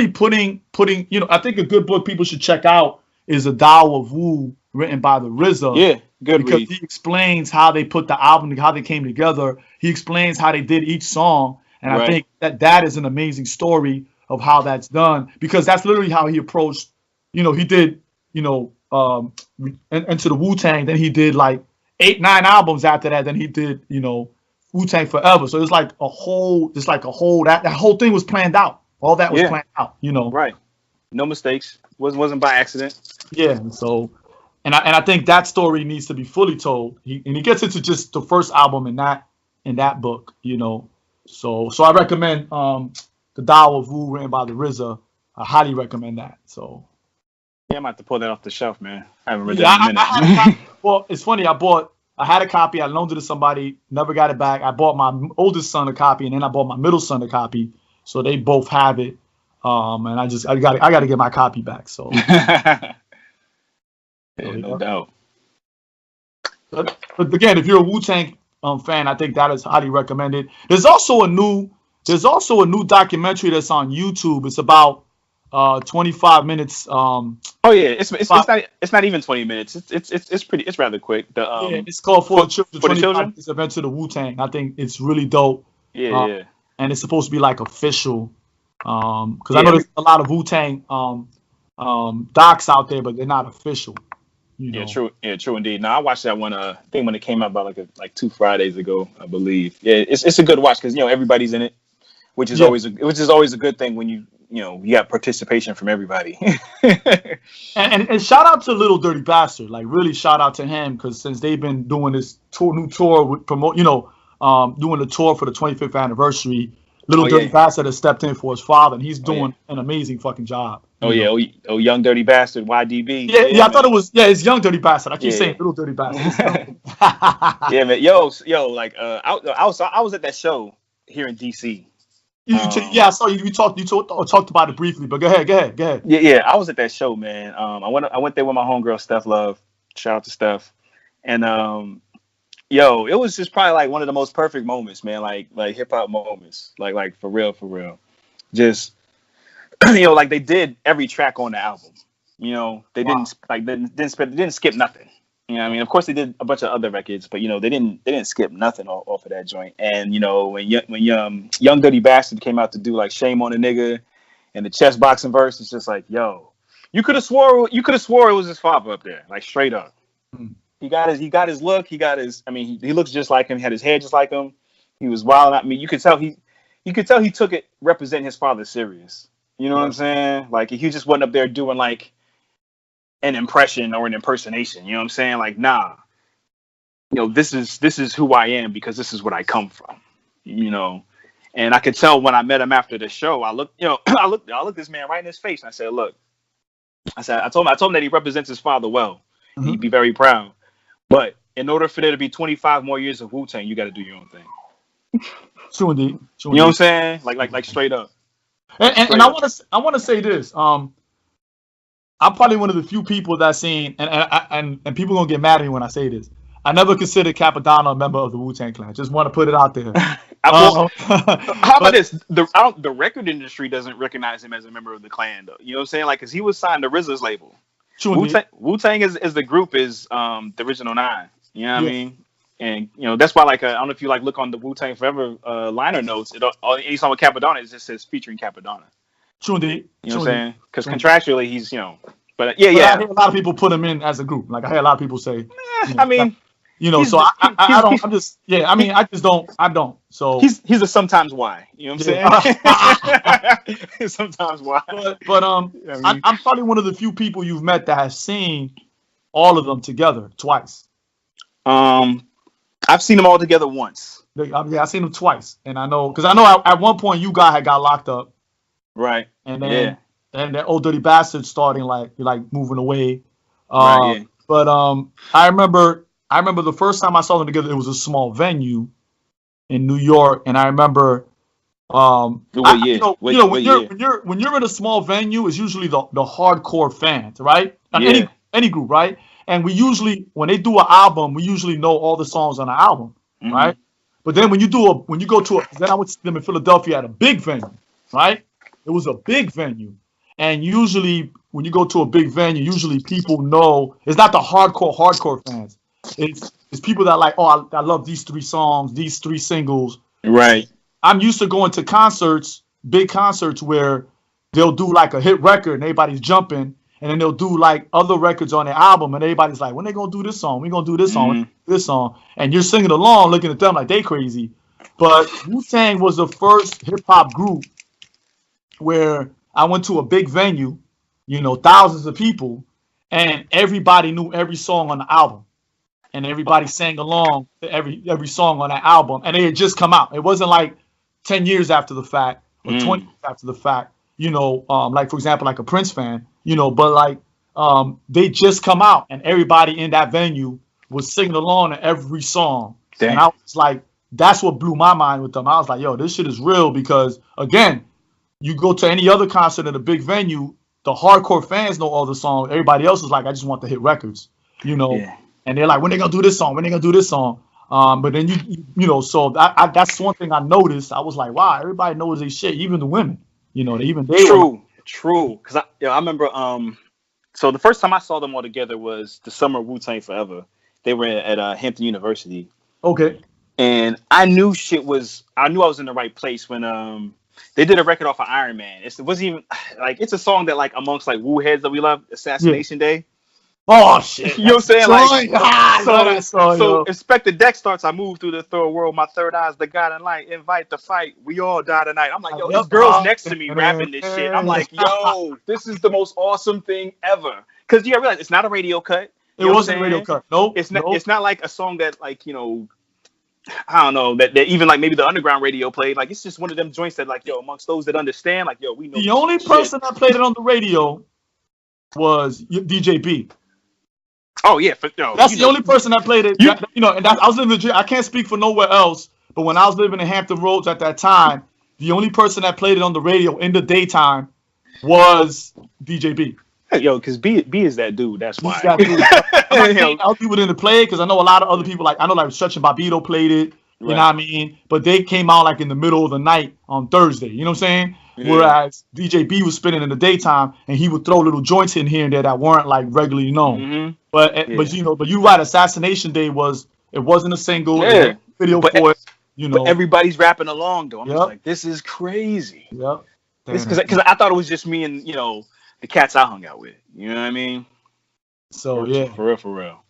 putting, I think a good book people should check out is A Tao of Wu, written by the RZA. Yeah, good because read. He explains how they put the album, how they came together. He explains how they did each song, and I think that is an amazing story of how that's done, because that's literally how he approached. He did, into the Wu-Tang. Then he did like 8-9 albums after that. Then he did, Wu-Tang Forever. So it's like a whole, that whole thing was planned out. All that was planned out, Right. No mistakes. Wasn't by accident. Yeah. So, and I think that story needs to be fully told. He gets into just the first album in that book, So I recommend The Tao of Wu, written by the RZA. I highly recommend that. So. Yeah, I'm about to pull that off the shelf, man. I haven't read that in a minute. Well, it's funny. I had a copy. I loaned it to somebody. Never got it back. I bought my oldest son a copy, and then I bought my middle son a copy. So they both have it, and I got to get my copy back. So, yeah, no doubt. But again, if you're a Wu-Tang fan, I think that is highly recommended. There's also a new documentary that's on YouTube. It's about 25 minutes. Oh yeah, it's not even 20 minutes. It's rather quick. It's called For the Children. 25 Event to the Wu-Tang. I think it's really dope. Yeah. And it's supposed to be like official, because I know there's a lot of Wu-Tang docs out there, but they're not official. Yeah, true. Yeah, true indeed. Now I watched that one. I think when it came out about like 2 Fridays ago, I believe. Yeah, it's a good watch because everybody's in it, which is always a good thing when you got participation from everybody. and shout out to Little Dirty Bastard, like really shout out to him, because since they've been doing this new tour with doing the tour for the 25th anniversary, Little Dirty Bastard has stepped in for his father, and he's doing an amazing fucking job. Young Dirty Bastard, YDB. Yeah, I thought it was it's Young Dirty Bastard. I keep saying Little Dirty Bastard. Yeah, man. Yo, like I was at that show here in DC. I saw you. You talked about it briefly, but go ahead. Yeah, I was at that show, man. I went there with my homegirl Steph Love. Shout out to Steph, and it was just probably like one of the most perfect moments, man. Like hip hop moments, like for real. Just like they did every track on the album. They didn't didn't skip nothing. I mean, of course they did a bunch of other records, but they didn't skip nothing off of that joint. And when Young Dirty Bastard came out to do like Shame on a Nigga and the chest boxing verse, it's just like, yo, you could have swore it was his father up there, like straight up. He got his look, he looks just like him, he had his hair just like him. He was wild. I mean, you could tell he took it representing his father serious. You know what I'm saying? Like he just wasn't up there doing like an impression or an impersonation. You know what I'm saying? Like, nah. This is who I am because this is what I come from. And I could tell when I met him after the show. I looked this man right in his face and I said, look. I told him that he represents his father well. Mm-hmm. He'd be very proud. But in order for there to be 25 more years of Wu-Tang, you got to do your own thing. True indeed. You know what I'm saying? Like straight up. And I want to say this. I'm probably one of the few people that seen, and people gonna get mad at me when I say this. I never considered Capadonna a member of the Wu Tang Clan. Just want to put it out there. How about this? The record industry doesn't recognize him as a member of the clan, though. You know what I'm saying? Like, cause he was signed to RZA's label. Wu-Tang is the group is the original 9. You know what I mean? And that's why, like, I don't know if you like look on the Wu-Tang Forever liner notes. Any song with Capadonna, it just says featuring Capadonna. True indeed. You know what I'm saying? Because contractually, he's but I hear a lot of people put him in as a group. Like I hear a lot of people say. I mean. So I don't. I'm just. Yeah. I mean, I just don't. I don't. So he's a sometimes why. You know what I'm saying? Sometimes why. But I'm probably one of the few people you've met that has seen all of them together twice. I've seen them all together once. I've seen them twice, and I know at one point you guys had got locked up, right? And then that Old Dirty Bastard starting like moving away. Right, yeah. But I remember the first time I saw them together, it was a small venue in New York, and I remember when you're in a small venue, it's usually the hardcore fans, right? Any group, right? And we usually, when they do an album, we usually know all the songs on the album, right? But then then I went to them in Philadelphia at a big venue, right? It was a big venue. And usually when you go to a big venue, usually people know, it's not the hardcore fans. It's people that like, oh, I love these 3 songs, these 3 singles. Right. I'm used to going to concerts, big concerts where they'll do like a hit record and everybody's jumping. And then they'll do like other records on their album, and everybody's like, when they gonna do this song? We gonna do this song, this song. And you're singing along, looking at them like they crazy. But Wu-Tang was the first hip hop group where I went to a big venue, thousands of people, and everybody knew every song on the album, and everybody sang along to every song on that album, and it had just come out. It wasn't like 10 years after the fact or 20 years after the fact. Like for example, like a Prince fan. But like they just come out and everybody in that venue was singing along to every song. Damn. And I was like, that's what blew my mind with them. I was like, yo, this shit is real because again, you go to any other concert at a big venue, the hardcore fans know all the songs. Everybody else is like, I just want the hit records, and they're like, when they gonna do this song? When they gonna do this song? But then so that's one thing I noticed. I was like, wow, everybody knows their shit, even the women. True. Because I remember. So the first time I saw them all together was the summer of Wu-Tang Forever. They were at Hampton University. Okay. And I knew I was in the right place when they did a record off of Iron Man. It wasn't even like it's a song that like amongst like Wu heads that we love, Assassination Day. Oh shit! You know what I'm saying? So Inspector Deck starts. I move through the third world. My third eye's the guiding light. Invite the fight. We all die tonight. I'm like, yo, this girl's next to me rapping this shit. I'm like, yo, this is the most awesome thing ever. Because you realize it's not a radio cut. It wasn't a radio cut. Nope. It's not. It's not like a song that like I don't know that even like maybe the underground radio played. Like it's just one of them joints that like amongst those that understand, like we know. The only person that played it on the radio was DJ B. Oh yeah, that's the only person that played it. And I was living. I can't speak for nowhere else, but when I was living in Hampton Roads at that time, the only person that played it on the radio in the daytime was DJ B. Yo, because B is that dude. That's why. Other people didn't play it because I know a lot of other people like Stretch and Bobbito played it. You know what I mean? But they came out like in the middle of the night on Thursday. You know what I'm saying? Whereas DJ B was spinning in the daytime, and he would throw little joints in here and there that weren't like regularly known. But you're right. Assassination Day wasn't a single. It was a video for it. But everybody's rapping along though. I'm just like, this is crazy. Yep. Because I thought it was just me and the cats I hung out with. You know what I mean? So for real.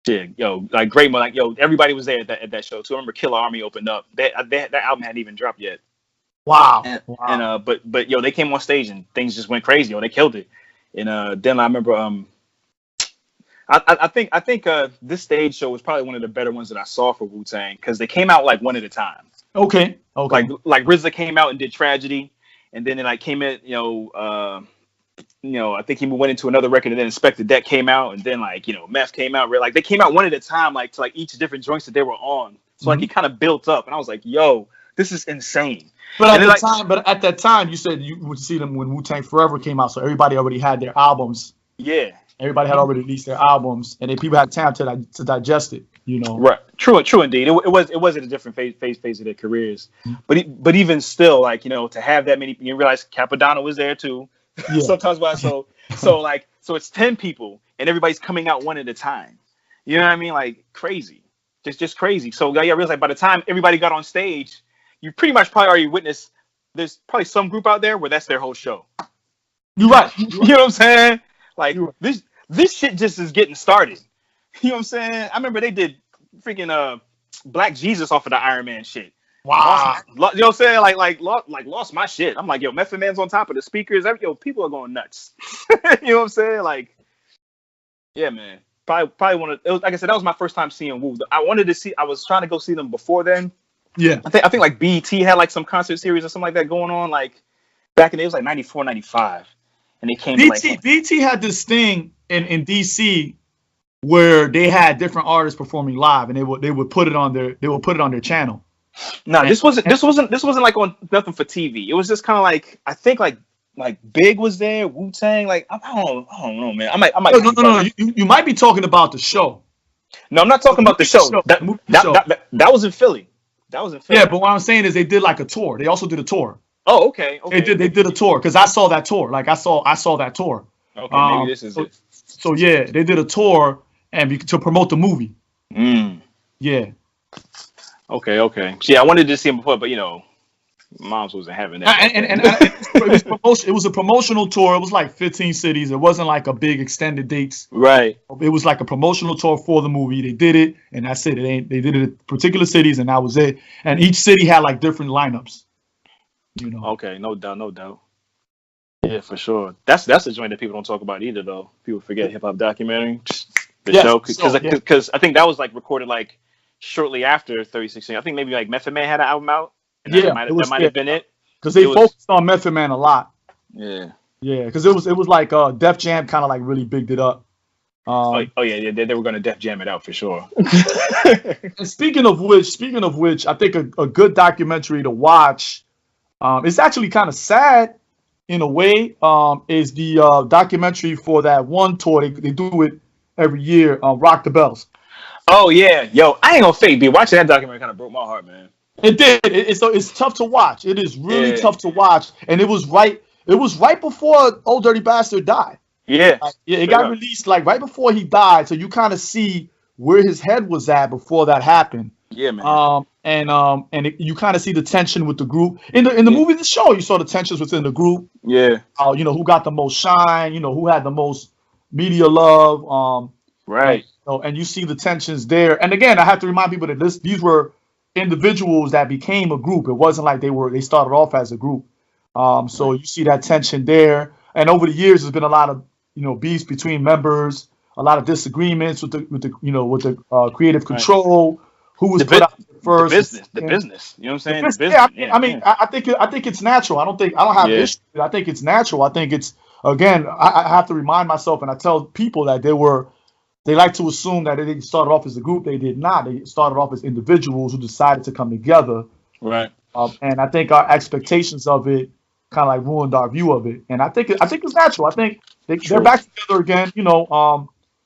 Yeah, like great, like everybody was there at that show too. I remember Killer Army opened up. That album hadn't even dropped yet. Wow. But they came on stage and things just went crazy. They killed it. And then I remember I think this stage show was probably one of the better ones that I saw for Wu-Tang because they came out like one at a time. Okay. Like RZA came out and did Tragedy, and then it came in. I think he went into another record, and then Inspector Deck came out, and then Meth came out. Like they came out one at a time, like to each different joints that they were on. So it kind of built up, and I was like, "Yo, this is insane." But at that time, you said you would see them when Wu-Tang Forever came out, so everybody already had their albums. Yeah, everybody had already released their albums, and then people had time to digest it. Right? True indeed. It was at a different phase of their careers, but even still, to have that many, you realize Capadonna was there too. Yeah. Sometimes so it's 10 people and everybody's coming out one at a time. You know what I mean? Like crazy, just crazy. So I realized like by the time everybody got on stage, you pretty much probably already witnessed. There's probably some group out there where that's their whole show. You're right. You know what I'm saying? Like this shit just is getting started. You know what I'm saying? I remember they did freaking Black Jesus off of the Iron Man shit. Wow. You know what I'm saying? Like lost my shit. I'm like, yo, Method Man's on top of the speakers. People are going nuts. You know what I'm saying? Like, yeah, man. Probably one of like I said, that was my first time seeing Wu. I was trying to go see them before then. Yeah. I think like BET had like some concert series or something like that going on, like back in it was like 94, 95. And they came BET had this thing in DC where they had different artists performing live, and they would put it on their channel. No, this wasn't like on nothing for TV. It was just kind of like I think like Big was there, Wu-Tang. Like I don't know, man. I might. No. You might be talking about the show. No, I'm not talking about the show. That was in Philly. Yeah, but what I'm saying is they did like a tour. They also did a tour. Oh, okay. They did a tour because I saw that tour. Like I saw that tour. Okay, maybe this is it. So yeah, they did a tour to promote the movie. Yeah. Okay. See, I wanted to see him before, but Moms wasn't having that. And it was a promotional tour. It was like 15 cities. It wasn't like a big extended dates. Right. It was like a promotional tour for the movie. They did it, and that's it. They did it at particular cities, and that was it. And each city had like different lineups. Okay, no doubt. Yeah, for sure. That's a joint that people don't talk about either, though. People forget Hip Hop Documentary, show, because I think that was like recorded like shortly after 3016. I think maybe like Method Man had an album out. That might have been it. Because they focused on Method Man a lot. Yeah. Yeah, because it was like Def Jam kind of like really bigged it up. Yeah, they were going to Def Jam it out for sure. And speaking of which, I think a good documentary to watch. It's actually kind of sad in a way. Is the documentary for that one tour they do it every year? Rock the Bells. Oh yeah, yo, I ain't gonna fake. Watching that documentary kind of broke my heart, man. It did. It's tough to watch. It is really tough to watch, and it was right before Old Dirty Bastard died. Yeah, it got released like right before he died, so you kind of see where his head was at before that happened. Yeah, man. You kind of see the tension with the group in the movie, the show. You saw the tensions within the group. Yeah. Who got the most shine? Who had the most media love? Right. And you see the tensions there. And again, I have to remind people that these were individuals that became a group. It wasn't like they started off as a group. So you see that tension there. And over the years, there's been a lot of beefs between members, a lot of disagreements with the creative control. Who was put out first? The business. You know what I'm saying? The business. I think it's natural. I don't have issues. I think it's natural. I think it's again. I have to remind myself, and I tell people that they like to assume that they didn't start off as a group. They did not. They started off as individuals who decided to come together. Right. And I think our expectations of it kind of like ruined our view of it. And I think it's natural. I think they're back together again.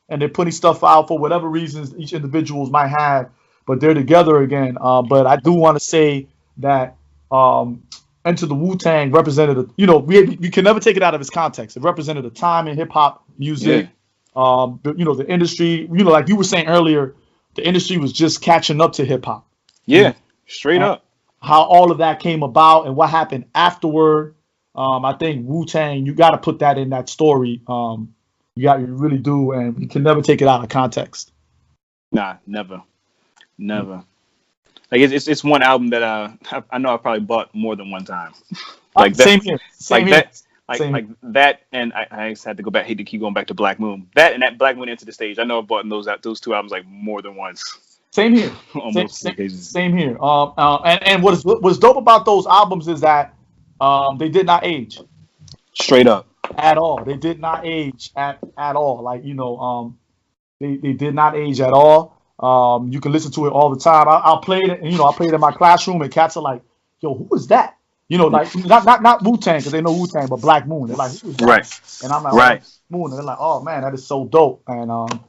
And they're putting stuff out for whatever reasons each individuals might have. But they're together again. But I do want to say that Enter the Wu-Tang represented, we can never take it out of its context. It represented a time in hip hop music. The industry, like you were saying earlier, the industry was just catching up to hip hop. Yeah, straight up. How all of that came about and what happened afterward. I think Wu-Tang, you got to put that in that story. You really do, and you can never take it out of context. Nah, never. Like it's one album that I know I probably bought more than one time. Like that, same here. Like that, and I just had to go back. Hate to keep going back to Black Moon. That and that Black Moon Into the Stage. I know I bought those two albums like more than once. Same here. Almost same here. And what's dope about those albums is that they did not age. Straight up. At all. They did not age at all. Like they did not age at all. You can listen to it all the time. I'll play it, and I'll play it in my classroom, and cats are like, "Yo, who is that?" Like not Wu-Tang because they know Wu-Tang, but Black Moon. They're like, "Who is that?" Right. And I'm like, right. Oh, Moon, and they're like, "Oh man, that is so dope." And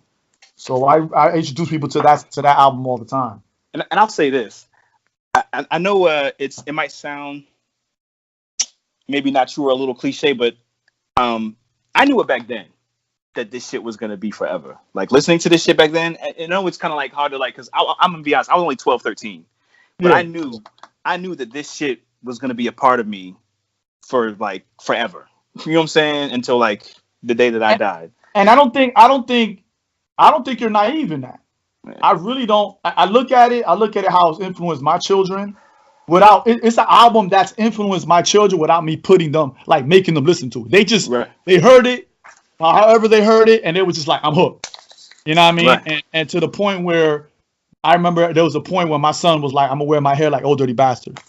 so I introduce people to that album all the time. And I'll say this, I know it might sound maybe not true or a little cliche, but I knew it back then that this shit was gonna be forever. Like listening to this shit back then, I know it's kind of like hard to like, because I'm gonna be honest, I was only 12, 13, but yeah. I knew that this shit was gonna be a part of me for like forever. You know what I'm saying? Until like the day that I died. And I don't think you're naive in that. Yeah. I really don't. I look at it how it's influenced my children. It's an album that's influenced my children without me putting them, like making them listen to it. They just They heard it. However they heard it, and they was just like, I'm hooked. You know what I mean? Right. And to the point where I remember there was a point when my son was like, I'm gonna wear my hair like Old Dirty Bastard.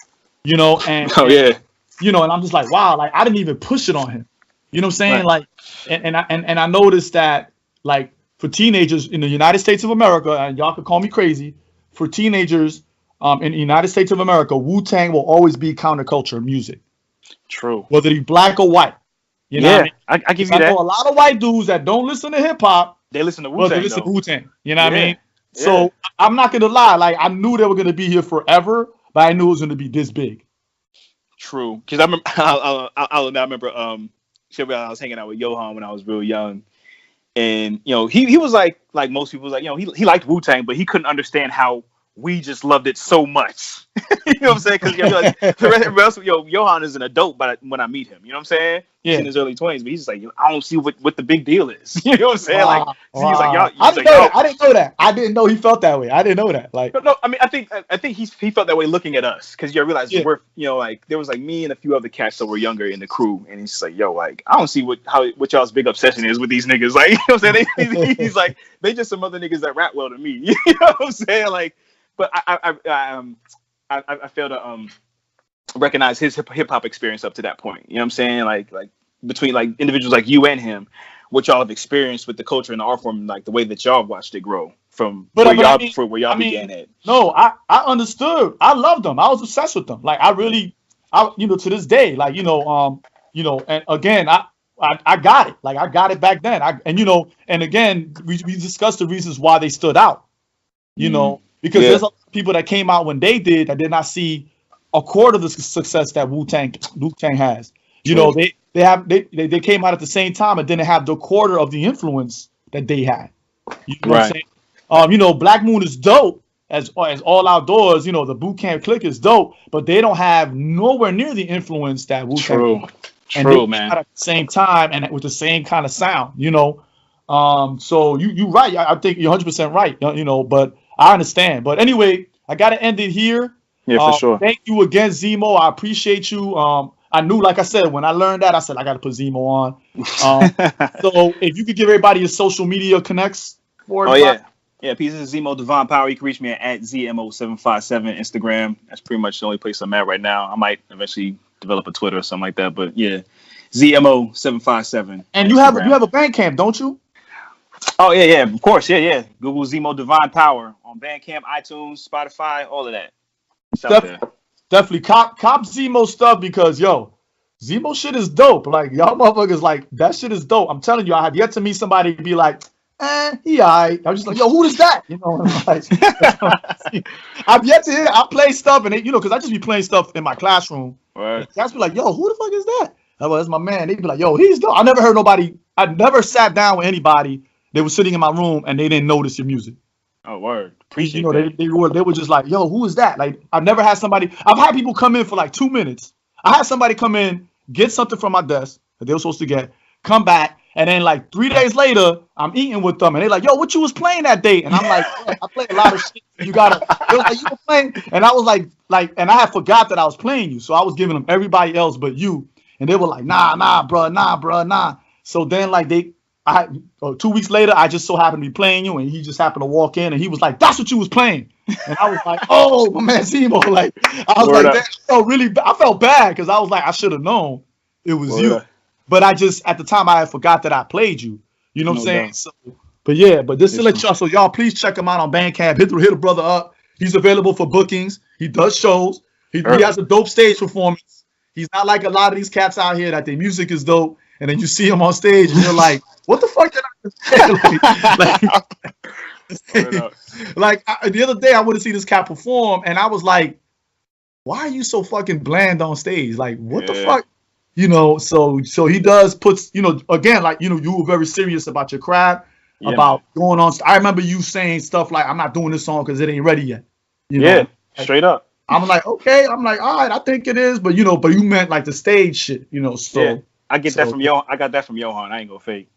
And oh yeah. And I'm just like, wow, like I didn't even push it on him. You know what I'm saying? Right. Like and I noticed that like for teenagers in the United States of America, and y'all could call me crazy, for teenagers in the United States of America, Wu-Tang will always be counterculture music. True. Whether it be black or white. You know what I mean? I give you that. I know a lot of white dudes that don't listen to hip hop. They listen to Wu-Tang. They listen to Wu-Tang. You know what I mean? Yeah. So I'm not gonna lie. Like I knew they were gonna be here forever, but I knew it was gonna be this big. True. Because I remember, I remember I was hanging out with Johan when I was real young, and he was like most people was like he liked Wu-Tang, but he couldn't understand how we just loved it so much. You know what I'm saying? Because Johan is an adult, but when I meet him, you know what I'm saying? He's in his early 20s, but he's just like, I don't see what the big deal is. You know what I'm saying? Wow. Like he's like, y'all. I didn't know that. I didn't know he felt that way. I didn't know that. Like, no, I mean, I think he felt that way looking at us, because you realize we're like there was like me and a few other cats that were younger in the crew, and he's just like, yo, like I don't see what y'all's big obsession is with these niggas. Like, you know what I'm saying? He's like, they just some other niggas that rap well to me. You know what I'm saying? Like, but I fail to recognize his hip hop experience up to that point. You know what I'm saying? Like between like individuals like you and him, what y'all have experienced with the culture and the art form, like the way that y'all watched it grow from where y'all began at. No, I understood. I loved them. I was obsessed with them. Like I to this day, like and again, I got it. Like I got it back then. And again, we discussed the reasons why they stood out. Because there's people that came out when they did that did not see a quarter of the success that Wu-Tang has. They came out at the same time and didn't have the quarter of the influence that they had. You know what I'm saying? Black Moon is dope as All Outdoors. The Boot Camp Clique is dope, but they don't have nowhere near the influence that Wu-Tang. True, man. At the same time and with the same kind of sound. So you're right. I think you're 100% right. But I understand. But anyway, I got to end it here. Yeah, for sure. Thank you again, ZMO. I appreciate you. I knew, like I said, when I learned that, I said, I got to put ZMO on. So if you could give everybody your social media connects for it. Oh, yeah. Yeah, pieces of ZMO Divine Power. You can reach me at ZMO757 Instagram. That's pretty much the only place I'm at right now. I might eventually develop a Twitter or something like that. But yeah, ZMO757. And you have a Bandcamp, don't you? Oh, yeah, of course. Yeah. Google ZMO Divine Power on Bandcamp, iTunes, Spotify, all of that. Definitely cop ZMO stuff because, ZMO shit is dope. Like, y'all motherfuckers, like, that shit is dope. I'm telling you, I have yet to meet somebody be like, he alright. I was just like, yo, who is that? You know, I'm like, I've yet to hear. I play stuff, and because I just be playing stuff in my classroom. Right. Guys be like, yo, who the fuck is that? I'm like, that's my man. They be like, yo, he's dope. I never heard nobody. I never sat down with anybody. They were sitting in my room and they didn't notice your music. Oh, word. Appreciate that. They were just like, yo, who is that? Like, I've never had somebody. I've had people come in for like 2 minutes. I had somebody come in, get something from my desk that they were supposed to get, come back, and then like 3 days later, I'm eating with them, and they're like, yo, what you was playing that day? And I'm like, yeah, I played a lot of shit. You gotta. They was like, you were playing, and I was like, and I had forgot that I was playing you, so I was giving them everybody else but you, and they were like, nah, bro. So then like 2 weeks later, I just so happened to be playing you, and he just happened to walk in, and he was like, "That's what you was playing," and I was like, "Oh, my man, ZMO." Like, I was like, I felt bad because I was like, I should have known it was you, but I just at the time I had forgot that I played you. You know what I'm saying? So, but just to let y'all, so y'all please check him out on Bandcamp. Hit the brother up. He's available for bookings. He does shows. He has a dope stage performance. He's not like a lot of these cats out here that their music is dope, and then you see him on stage and you're like, what the fuck did I say? Like the other day I would have seen this cat perform and I was like, why are you so fucking bland on stage? Like, what the fuck? You know, so he does puts, again, like, you were very serious about your craft, about going on. I remember you saying stuff like, I'm not doing this song because it ain't ready yet. You know? Like, straight up. I'm like, okay. I'm like, all right, I think it is. But, but you meant like the stage shit, so. Yeah. I got that from Johan. I ain't gonna fake.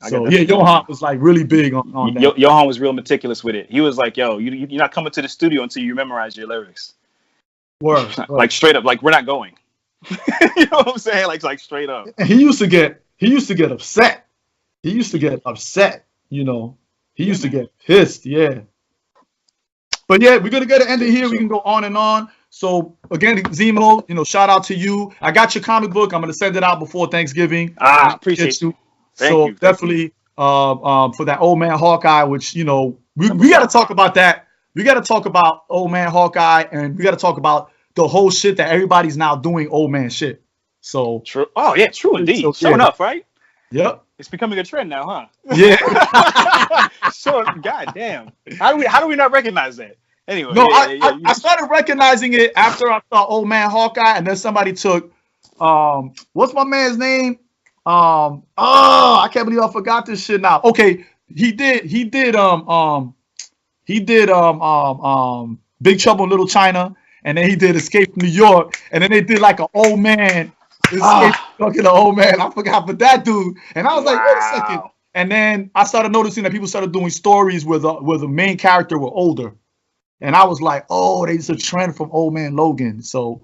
Johan was like really big on that. Johan was real meticulous with it. He was like, yo, you're not coming to the studio until you memorize your lyrics. Word. Like straight up, like we're not going. You know what I'm saying? Like straight up. And he used to get upset. He used to get pissed, But we're gonna get an end here. We can go on and on. So again, ZMO, shout out to you. I got your comic book. I'm gonna send it out before Thanksgiving. Appreciate you. Thank you. Definitely for that old man Hawkeye, which we gotta talk about that. We gotta talk about old man Hawkeye, and we gotta talk about the whole shit that everybody's now doing old man shit. So true. Oh yeah, true indeed. Showing up, right? Yep. It's becoming a trend now, huh? Yeah. So goddamn. How do we not recognize that? Anyway, no, I started recognizing it after I saw Old Man Hawkeye, and then somebody took what's my man's name? I can't believe I forgot this shit now. Okay, he did Big Trouble in Little China, and then he did Escape from New York, and then they did like an old man Escape fucking an old man. I forgot but that dude, and I was like, wait a second. And then I started noticing that people started doing stories where the main character were older. And I was like, oh, it's a trend from Old Man Logan. So,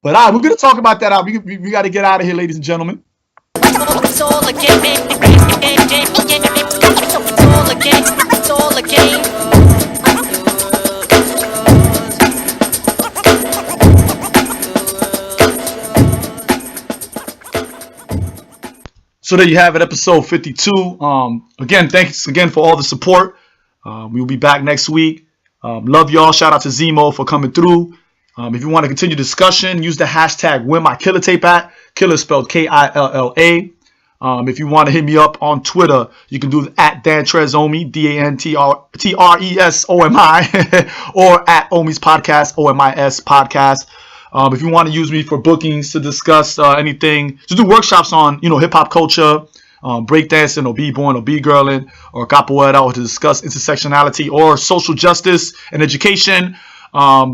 but we're going to talk about that. We got to get out of here, ladies and gentlemen. It's all a game. It's all a game. So there you have it, episode 52. Again, thanks again for all the support. We'll be back next week. Love y'all. Shout out to ZMO for coming through. If you want to continue discussion, use the hashtag #WhenMyKillerTape@. Killer spelled Killa. If you want to hit me up on Twitter, you can do @DanTresOMi, DanTresOMi, or @Omi's Podcast, OMIS Podcast. If you want to use me for bookings to discuss anything, to do workshops on hip hop culture, breakdancing or b-boying or b-girling or capoeira, or to discuss intersectionality or social justice and education,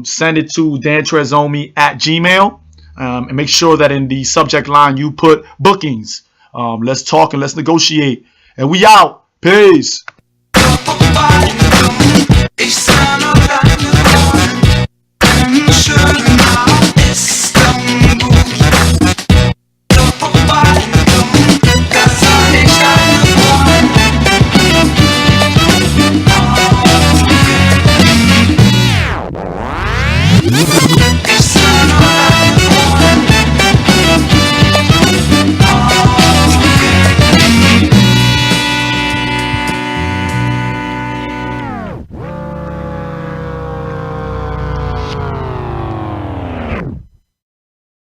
send it to DanTresOMi@gmail.com, and make sure that in the subject line you put bookings. Let's talk and let's negotiate. And we out. Peace. Ich sah noch deine Freunde,